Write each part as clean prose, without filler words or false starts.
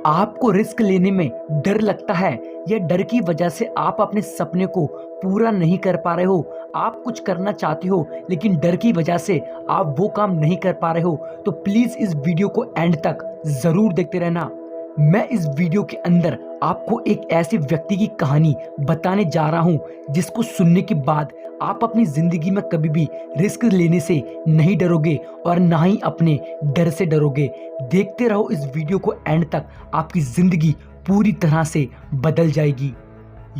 आपको रिस्क लेने में डर लगता है या डर की वजह से आप अपने सपने को पूरा नहीं कर पा रहे हो। आप कुछ करना चाहते हो लेकिन डर की वजह से आप वो काम नहीं कर पा रहे हो, तो प्लीज इस वीडियो को एंड तक जरूर देखते रहना। मैं इस वीडियो के अंदर आपको एक ऐसे व्यक्ति की कहानी बताने जा रहा हूं जिसको सुनने के बाद आप अपनी जिंदगी में कभी भी रिस्क लेने से नहीं डरोगे और ना ही अपने डर से डरोगे। देखते रहो इस वीडियो को एंड तक, आपकी जिंदगी पूरी तरह से बदल जाएगी।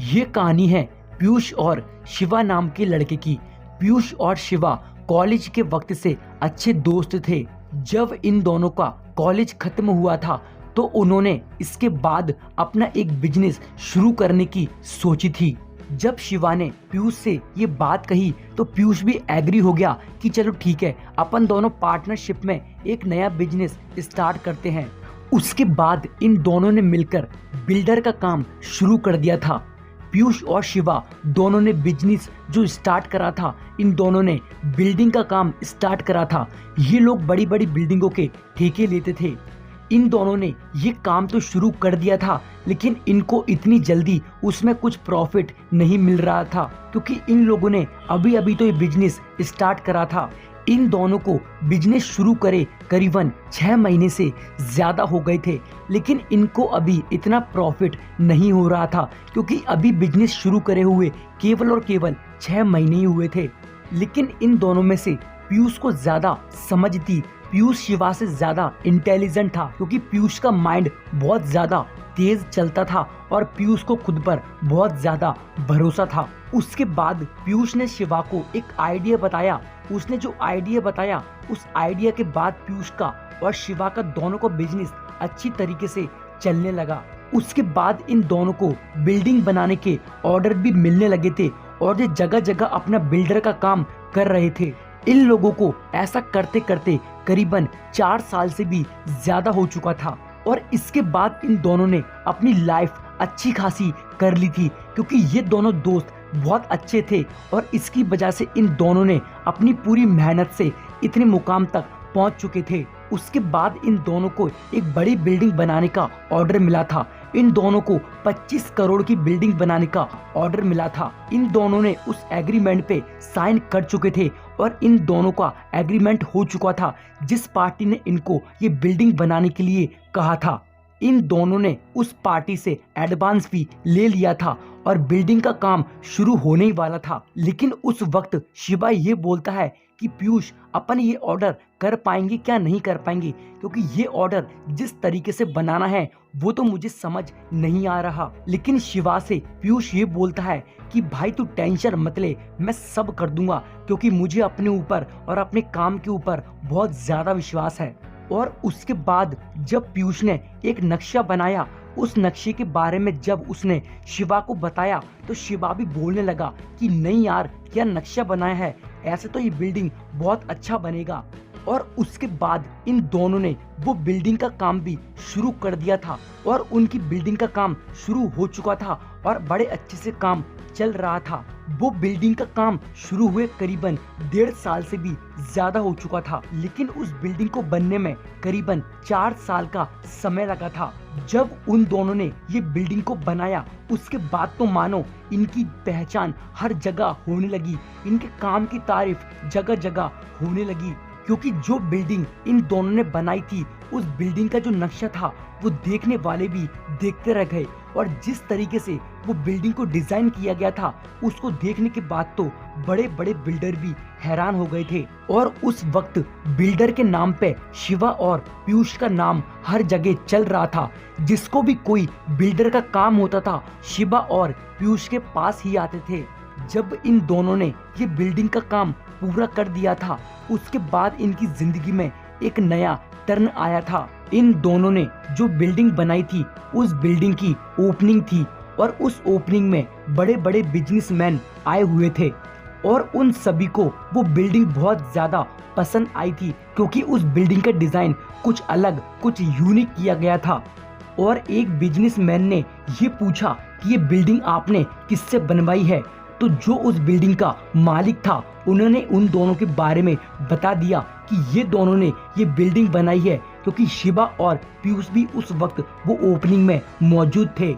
ये कहानी है पीयूष और शिवा नाम के लड़के की। पीयूष और शिवा कॉलेज के वक्त से अच्छे दोस्त थे। जब इन दोनों का कॉलेज खत्म हुआ था तो उन्होंने इसके बाद अपना एक बिजनेस शुरू करने की सोची थी। जब शिवा ने पीयूष से ये बात कही तो पीयूष भी एग्री हो गया कि चलो ठीक है, अपन दोनों पार्टनरशिप में एक नया बिजनेस स्टार्ट करते हैं। उसके बाद इन दोनों ने मिलकर बिल्डर का काम शुरू कर दिया था। पीयूष और शिवा दोनों ने बिजनेस जो स्टार्ट करा था, इन दोनों ने बिल्डिंग का काम स्टार्ट करा था। ये लोग बड़ी बड़ी बिल्डिंगों के ठेके लेते थे। इन दोनों ने ये काम तो शुरू कर दिया था लेकिन इनको इतनी जल्दी उसमें कुछ प्रॉफिट नहीं मिल रहा था, क्योंकि इन लोगों ने अभी अभी तो ये बिजनेस स्टार्ट करा था। इन दोनों को बिजनेस शुरू करे करीबन 6 महीने से ज़्यादा हो गए थे, लेकिन इनको अभी इतना प्रॉफिट नहीं हो रहा था क्योंकि अभी बिजनेस शुरू करे हुए केवल और केवल 6 महीने ही हुए थे। लेकिन इन दोनों में से पीयूष को ज़्यादा समझ थी। पीयूष शिवा से ज़्यादा इंटेलिजेंट था क्योंकि पीयूष का माइंड बहुत ज़्यादा तेज चलता था और पीयूष को खुद पर बहुत ज़्यादा भरोसा था। उसके बाद पीयूष ने शिवा को एक आइडिया बताया। उसने जो आइडिया बताया, उस आइडिया के बाद पीयूष का और शिवा का दोनों का बिजनेस अच्छी तरीके से चलने लगा। उसके बाद इन दोनों को बिल्डिंग बनाने के ऑर्डर भी मिलने लगे थे और ये जगह जगह अपना बिल्डर का काम कर रहे थे। इन लोगों को ऐसा करते करते करीबन 4 साल से भी ज्यादा हो चुका था और इसके बाद इन दोनों ने अपनी लाइफ अच्छी खासी कर ली थी क्योंकि ये दोनों दोस्त बहुत अच्छे थे और इसकी वजह से इन दोनों ने अपनी पूरी मेहनत से इतने मुकाम तक पहुंच चुके थे। उसके बाद इन दोनों को एक बड़ी बिल्डिंग बनाने का ऑर्डर मिला था। इन दोनों को 25 करोड़ की बिल्डिंग बनाने का ऑर्डर मिला था। इन दोनों ने उस एग्रीमेंट पे साइन कर चुके थे और इन दोनों का एग्रीमेंट हो चुका था जिस पार्टी ने इनको ये बिल्डिंग बनाने के लिए कहा था। इन दोनों ने उस पार्टी से एडवांस भी ले लिया था और बिल्डिंग का काम शुरू होने ही वाला था। लेकिन उस वक्त शिवा ये बोलता है कि पीयूष, अपन ये ऑर्डर कर पाएंगे क्या नहीं कर पाएंगे, क्योंकि ये ऑर्डर जिस तरीके से बनाना है वो तो मुझे समझ नहीं आ रहा। लेकिन शिवा से पीयूष ये बोलता है कि भाई तू टेंशन मत ले, मैं सब कर दूंगा, क्योंकि मुझे अपने ऊपर और अपने काम के ऊपर बहुत ज्यादा विश्वास है। और उसके बाद जब पीयूष ने एक नक्शा बनाया, उस नक्शे के बारे में जब उसने शिवा को बताया तो शिवा भी बोलने लगा कि नहीं यार, क्या नक्शा बनाया है, ऐसे तो ये बिल्डिंग बहुत अच्छा बनेगा। और उसके बाद इन दोनों ने वो बिल्डिंग का काम भी शुरू कर दिया था और उनकी बिल्डिंग का काम शुरू हो चुका था और बड़े अच्छे से काम चल रहा था। वो बिल्डिंग का काम शुरू हुए करीबन 1.5 साल से भी ज्यादा हो चुका था, लेकिन उस बिल्डिंग को बनने में करीबन 4 साल का समय लगा था। जब उन दोनों ने ये बिल्डिंग को बनाया उसके बाद तो मानो इनकी पहचान हर जगह होने लगी, इनके काम की तारीफ जगह जगह होने लगी, क्योंकि जो बिल्डिंग इन दोनों ने बनाई थी, उस बिल्डिंग का जो नक्शा था वो देखने वाले भी देखते रह गए और जिस तरीके से वो बिल्डिंग को डिजाइन किया गया था उसको देखने के बाद तो बड़े बड़े बिल्डर भी हैरान हो गए थे। और उस वक्त बिल्डर के नाम पे शिवा और पीयूष का नाम हर जगह चल रहा था। जिसको भी कोई बिल्डर का काम होता था, शिवा और पीयूष के पास ही आते थे। जब इन दोनों ने ये बिल्डिंग का काम पूरा कर दिया था, उसके बाद इनकी जिंदगी में एक नया टर्न आया था। इन दोनों ने जो बिल्डिंग बनाई थी, उस बिल्डिंग की ओपनिंग थी और उस ओपनिंग में बड़े बड़े बिजनेसमैन आए हुए थे और उन सभी को वो बिल्डिंग बहुत ज्यादा पसंद आई थी, क्योंकि उस बिल्डिंग का डिजाइन कुछ अलग, कुछ यूनिक किया गया था। और एक बिजनेसमैन ने ये पूछा कि ये बिल्डिंग आपने किससे बनवाई है, तो जो उस बिल्डिंग का मालिक था उन्होंने उन दोनों के बारे में बता दिया कि ये दोनों ने ये बिल्डिंग बनाई है क्योंकि शिवा और पीयूष भी उस वक्त वो ओपनिंग में मौजूद थे।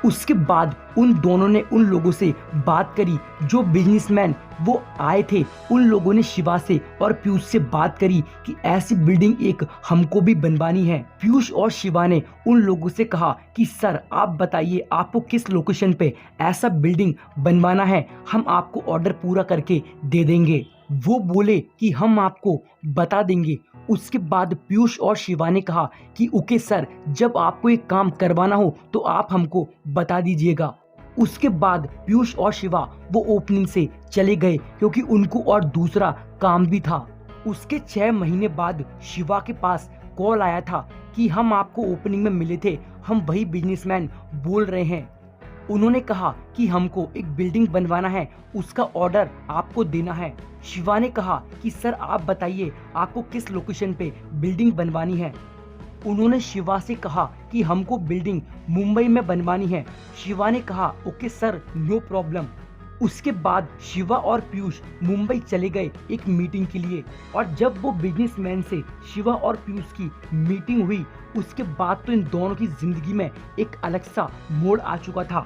उसके बाद उन दोनों ने उन लोगों से बात करी जो बिजनेसमैन वो आए थे। उन लोगों ने शिवा से और पीयूष से बात करी कि ऐसी बिल्डिंग एक हमको भी बनवानी है। पीयूष और शिवा ने उन लोगों से कहा कि सर आप बताइए आपको किस लोकेशन पे ऐसा बिल्डिंग बनवाना है, हम आपको ऑर्डर पूरा करके दे देंगे। वो बोले कि हम आपको बता देंगे। उसके बाद पीयूष और शिवा ने कहा कि ओके सर, जब आपको एक काम करवाना हो तो आप हमको बता दीजिएगा। उसके बाद पीयूष और शिवा वो ओपनिंग से चले गए क्योंकि उनको और दूसरा काम भी था। उसके 6 महीने बाद शिवा के पास कॉल आया था कि हम आपको ओपनिंग में मिले थे, हम वही बिजनेसमैन बोल रहे हैं। उन्होंने कहा कि हमको एक बिल्डिंग बनवाना है, उसका ऑर्डर आपको देना है। शिवा ने कहा कि सर आप बताइए आपको किस लोकेशन पे बिल्डिंग बनवानी है। उन्होंने शिवा से कहा कि हमको बिल्डिंग मुंबई में बनवानी है। शिवा ने कहा ओके सर, नो प्रॉब्लम। उसके बाद शिवा और पीयूष मुंबई चले गए एक मीटिंग के लिए। और जब वो बिजनेसमैन से शिवा और पीयूष की मीटिंग हुई, उसके बाद तो इन दोनों की जिंदगी में एक अलग सा मोड़ आ चुका था।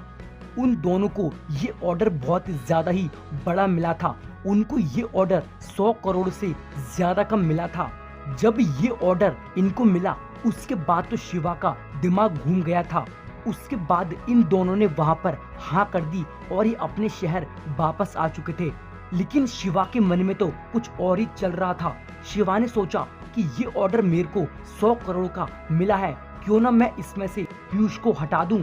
उन दोनों को ये ऑर्डर बहुत ज्यादा ही बड़ा मिला था। उनको ये ऑर्डर 100 करोड़ से ज्यादा का मिला था। जब ये ऑर्डर इनको मिला उसके बाद तो शिवा का दिमाग घूम गया था। उसके बाद इन दोनों ने वहां पर हाँ कर दी और ये अपने शहर वापस आ चुके थे। लेकिन शिवा के मन में तो कुछ और ही चल रहा था। शिवा ने सोचा कि ये ऑर्डर मेरे को 100 करोड़ का मिला है, क्यों ना मैं इसमें से पीयूष को हटा दूं।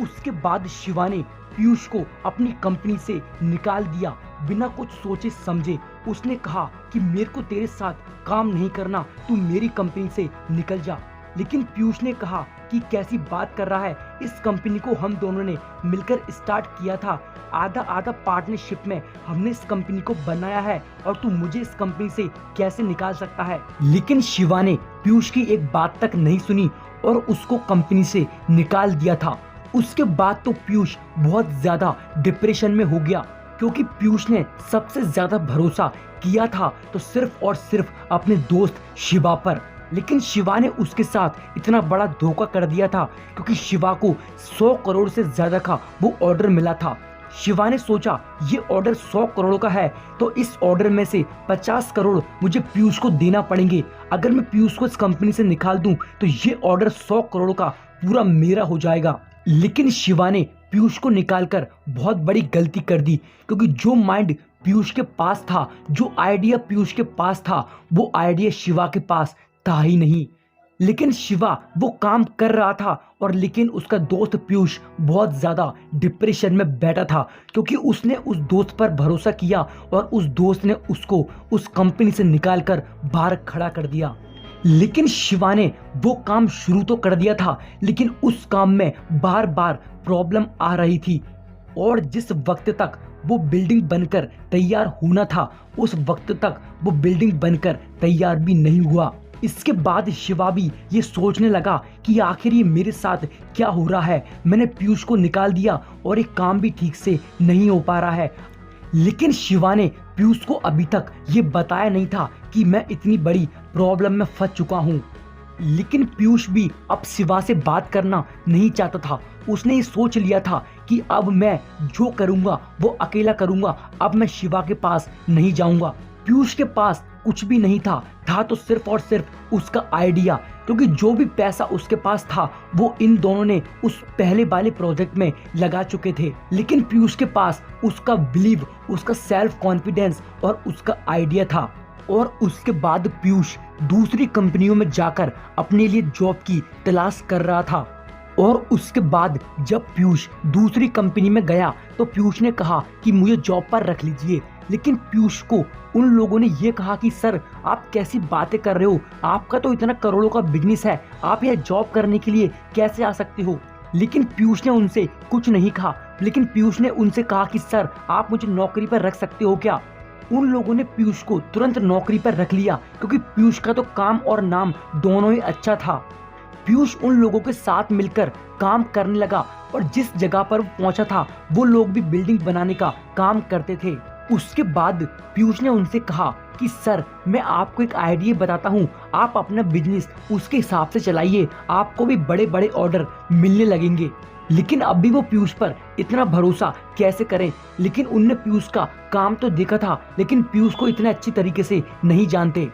उसके बाद शिवा ने पीयूष को अपनी कंपनी से निकाल दिया बिना कुछ सोचे समझे। उसने कहा कि मेरे को तेरे साथ काम नहीं करना, तू मेरी कंपनी से निकल जा। लेकिन पीयूष ने कहा कि कैसी बात कर रहा है, इस कंपनी को हम दोनों ने मिलकर स्टार्ट किया था, आधा आधा पार्टनरशिप में हमने इस कंपनी को बनाया है और तू मुझे इस कंपनी से कैसे निकाल सकता है। लेकिन शिवा ने पीयूष की एक बात तक नहीं सुनी और उसको कंपनी से निकाल दिया था। उसके बाद तो पीयूष बहुत ज्यादा डिप्रेशन में हो गया क्योंकि पीयूष ने सबसे ज्यादा भरोसा किया था तो सिर्फ और सिर्फ अपने दोस्त शिवा पर। लेकिन शिवा ने उसके साथ इतना बड़ा धोखा कर दिया था क्योंकि शिवा को 100 करोड़ से ज्यादा का वो ऑर्डर मिला था। शिवा ने सोचा ये ऑर्डर 100 करोड़ का है तो इस ऑर्डर में से 50 करोड़ मुझे पीयूष को देना पड़ेंगे। अगर मैं पीयूष को इस कंपनी से निकाल दूं तो ये ऑर्डर 100 करोड़ का पूरा मेरा हो जाएगा। लेकिन शिवा ने पीयूष को निकालकर बहुत बड़ी गलती कर दी क्योंकि जो माइंड पीयूष के पास था, जो आइडिया पीयूष के पास था, वो आइडिया शिवा के पास था ही नहीं। लेकिन शिवा वो काम कर रहा था और लेकिन उसका दोस्त पीयूष बहुत ज्यादा डिप्रेशन में बैठा था क्योंकि उसने उस दोस्त पर भरोसा किया और उस दोस्त ने उसको उस कंपनी से निकालकर बाहर खड़ा कर दिया। लेकिन शिवा ने वो काम शुरू तो कर दिया था लेकिन उस काम में बार बार प्रॉब्लम आ रही थी और जिस वक्त तक वो बिल्डिंग बनकर तैयार होना था उस वक्त तक वो बिल्डिंग बनकर तैयार भी नहीं हुआ। इसके बाद शिवा भी ये सोचने लगा कि आखिर ये मेरे साथ क्या हो रहा है, मैंने पीयूष को निकाल दिया और एक काम भी ठीक से नहीं हो पा रहा है। लेकिन शिवा ने पीयूष को अभी तक ये बताया नहीं था कि मैं इतनी बड़ी प्रॉब्लम में फंस चुका हूँ। लेकिन पीयूष भी अब शिवा से बात करना नहीं चाहता था। उसने ये सोच लिया था कि अब मैं जो करूँगा वो अकेला करूँगा, अब मैं शिवा के पास नहीं जाऊँगा। पीयूष के पास कुछ भी नहीं था तो सिर्फ और सिर्फ उसका आइडिया, क्योंकि जो भी पैसा उसके पास था वो इन दोनों ने उस पहले वाले प्रोजेक्ट में लगा चुके थे। लेकिन पीयूष के पास उसका बिलीव, उसका सेल्फ कॉन्फिडेंस और उसका आइडिया था। और उसके बाद पीयूष दूसरी कंपनियों में जाकर अपने लिए जॉब की तलाश कर रहा था। और उसके बाद जब पीयूष दूसरी कंपनी में गया तो पीयूष ने कहा कि मुझे जॉब पर रख लीजिए। लेकिन पीयूष को उन लोगों ने ये कहा कि सर आप कैसी बातें कर रहे हो, आपका तो इतना करोड़ों का बिजनेस है, आप यह जॉब करने के लिए कैसे आ सकते हो। लेकिन पीयूष ने उनसे कुछ नहीं कहा। लेकिन पीयूष ने उनसे कहा कि सर आप मुझे नौकरी पर रख सकते हो क्या। उन लोगों ने पीयूष को तुरंत नौकरी पर रख लिया क्योंकि पीयूष का तो काम और नाम दोनों ही अच्छा था। पीयूष उन लोगों के साथ मिलकर काम करने लगा और जिस जगह पर वो पहुंचा था वो लोग भी बिल्डिंग बनाने का काम करते थे। उसके बाद पीयूष ने उनसे कहा कि सर, मैं आपको एक आइडिया बताता हूँ, आप अपना बिजनेस उसके हिसाब से चलाइए, आपको भी बड़े बड़े ऑर्डर मिलने लगेंगे। लेकिन अब भी वो पीयूष पर इतना भरोसा कैसे करें। लेकिन उनने पीयूष का काम तो देखा था, लेकिन पीयूष को इतने अच्छी तरीके से नहीं जानते।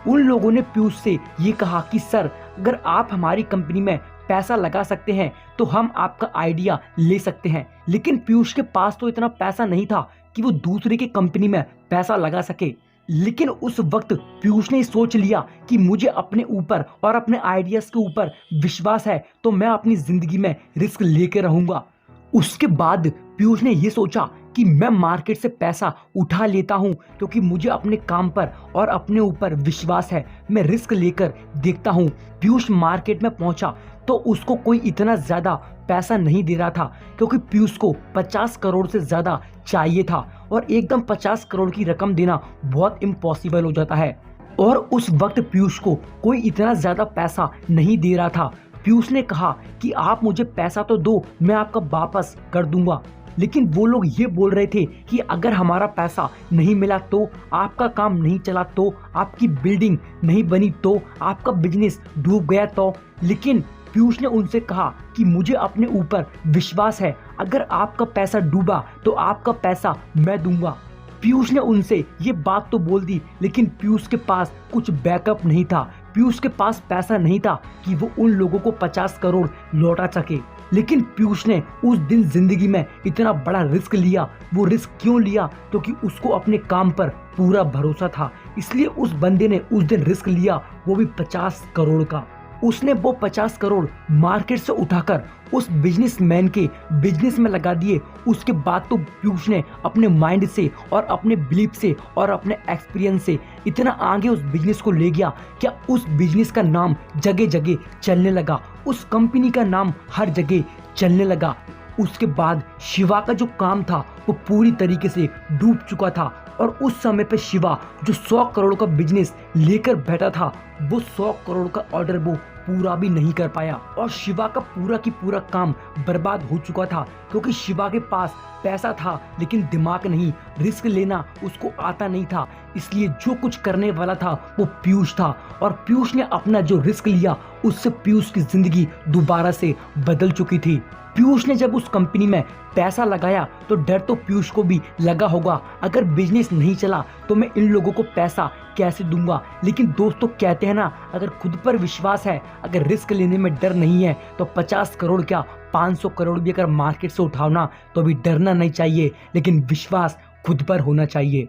उन लोगों ने पीयूष से ये कहा कि सर, अगर आप हमारी कंपनी में पैसा लगा सकते हैं तो हम आपका आइडिया ले सकते हैं। लेकिन पीयूष के पास तो इतना पैसा नहीं था कि वो दूसरे की कंपनी में पैसा लगा सके। लेकिन उस वक्त पीयूष ने सोच लिया कि मुझे अपने ऊपर और अपने आइडियाज के ऊपर विश्वास है, तो मैं अपनी जिंदगी में रिस्क लेके रहूंगा। उसके बाद पीयूष ने ये सोचा कि मैं मार्केट से पैसा उठा लेता हूँ, क्योंकि मुझे अपने काम पर और अपने ऊपर विश्वास है, मैं रिस्क लेकर देखता हूँ। पीयूष मार्केट में पहुंचा तो उसको कोई इतना ज्यादा पैसा नहीं दे रहा था, क्योंकि पीयूष को 50 करोड़ से ज्यादा चाहिए था और एकदम 50 करोड़ की रकम देना बहुत इम्पॉसिबल हो जाता है। और उस वक्त पीयूष को कोई इतना ज्यादा पैसा नहीं दे रहा था। पीयूष ने कहा कि आप मुझे पैसा तो दो, मैं आपका वापस कर दूंगा। लेकिन वो लोग ये बोल रहे थे कि अगर हमारा पैसा नहीं मिला तो, आपका काम नहीं चला तो, आपकी बिल्डिंग नहीं बनी तो, आपका बिजनेस डूब गया तो। लेकिन पीयूष ने उनसे कहा कि मुझे अपने ऊपर विश्वास है, अगर आपका पैसा डूबा तो आपका पैसा मैं दूंगा। पीयूष ने उनसे ये बात तो बोल दी, लेकिन पीयूष के पास कुछ बैकअप नहीं था। पीयूष के पास पैसा नहीं था कि वो उन लोगों को 50 करोड़ लौटा सके। लेकिन पीयूष ने उस दिन जिंदगी में इतना बड़ा रिस्क लिया। वो रिस्क क्यों लिया? क्योंकि उसको अपने काम पर पूरा भरोसा था, इसलिए उस बंदे ने उस दिन रिस्क लिया, वो भी 50 करोड़ का। उसने वो 50 करोड़ मार्केट से उठाकर उस बिजनेसमैन के बिजनेस में लगा दिए। उसके बाद तो पीयूष ने अपने माइंड से और अपने बिलीफ से और अपने एक्सपीरियंस से इतना आगे उस बिजनेस को ले गया कि उस बिजनेस का नाम जगह जगह चलने लगा, उस कंपनी का नाम हर जगह चलने लगा। उसके बाद शिवा का जो काम था वो पूरी तरीके से डूब चुका था और उस समय पे शिवा जो 100 करोड़ का बिजनेस लेकर बैठा था, वो 100 करोड़ का ऑर्डर वो पूरा भी नहीं कर पाया और शिवा का पूरा की पूरा काम बर्बाद हो चुका था, क्योंकि शिवा के पास पैसा था लेकिन दिमाग नहीं, रिस्क लेना उसको आता नहीं था। इसलिए जो कुछ करने वाला था वो पीयूष था और पीयूष ने अपना जो रिस्क लिया उससे पीयूष की जिंदगी दोबारा से बदल चुकी थी। पीयूष ने जब उस कंपनी में पैसा लगाया तो डर तो पीयूष को भी लगा होगा, अगर बिजनेस नहीं चला तो मैं इन लोगों को पैसा कैसे दूंगा। लेकिन दोस्तों कहते हैं ना, अगर खुद पर विश्वास है, अगर रिस्क लेने में डर नहीं है तो 50 करोड़ क्या 500 करोड़ भी अगर मार्केट से उठाना तो भी डरना नहीं चाहिए, लेकिन विश्वास खुद पर होना चाहिए।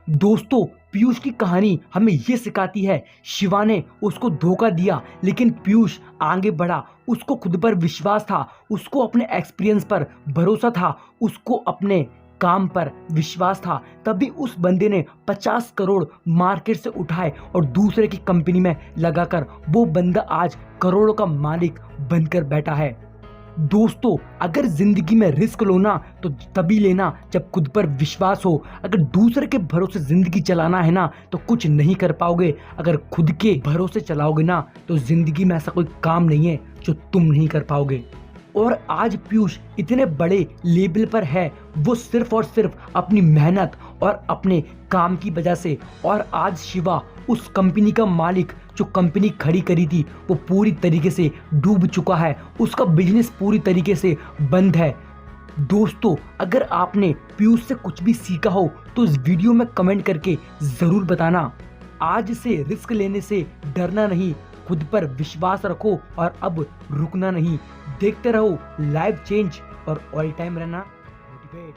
दोस्तों पीयूष की कहानी हमें ये सिखाती है, शिवा ने उसको धोखा दिया लेकिन पीयूष आगे बढ़ा, उसको खुद पर विश्वास था, उसको अपने एक्सपीरियंस पर भरोसा था, उसको अपने काम पर विश्वास था, तभी उस बंदे ने 50 करोड़ मार्केट से उठाए और दूसरे की कंपनी में लगाकर वो बंदा आज करोड़ों का मालिक बनकर बैठा है। दोस्तों अगर जिंदगी में रिस्क लो ना तो तभी लेना जब खुद पर विश्वास हो। अगर दूसरे के भरोसे जिंदगी चलाना है ना तो कुछ नहीं कर पाओगे, अगर खुद के भरोसे चलाओगे ना तो जिंदगी में ऐसा कोई काम नहीं है जो तुम नहीं कर पाओगे। और आज पीयूष इतने बड़े लेवल पर है, वो सिर्फ और सिर्फ अपनी मेहनत और अपने काम की वजह से। और आज शिवा उस कंपनी का मालिक, जो कंपनी खड़ी करी थी वो पूरी तरीके से डूब चुका है, उसका बिजनेस पूरी तरीके से बंद है। दोस्तों अगर आपने पीयूष से कुछ भी सीखा हो तो इस वीडियो में कमेंट करके ज़रूर बताना। आज से रिस्क लेने से डरना नहीं, खुद पर विश्वास रखो और अब रुकना नहीं। देखते रहो लाइफ चेंज और ऑल टाइम रहना मोटिवेट।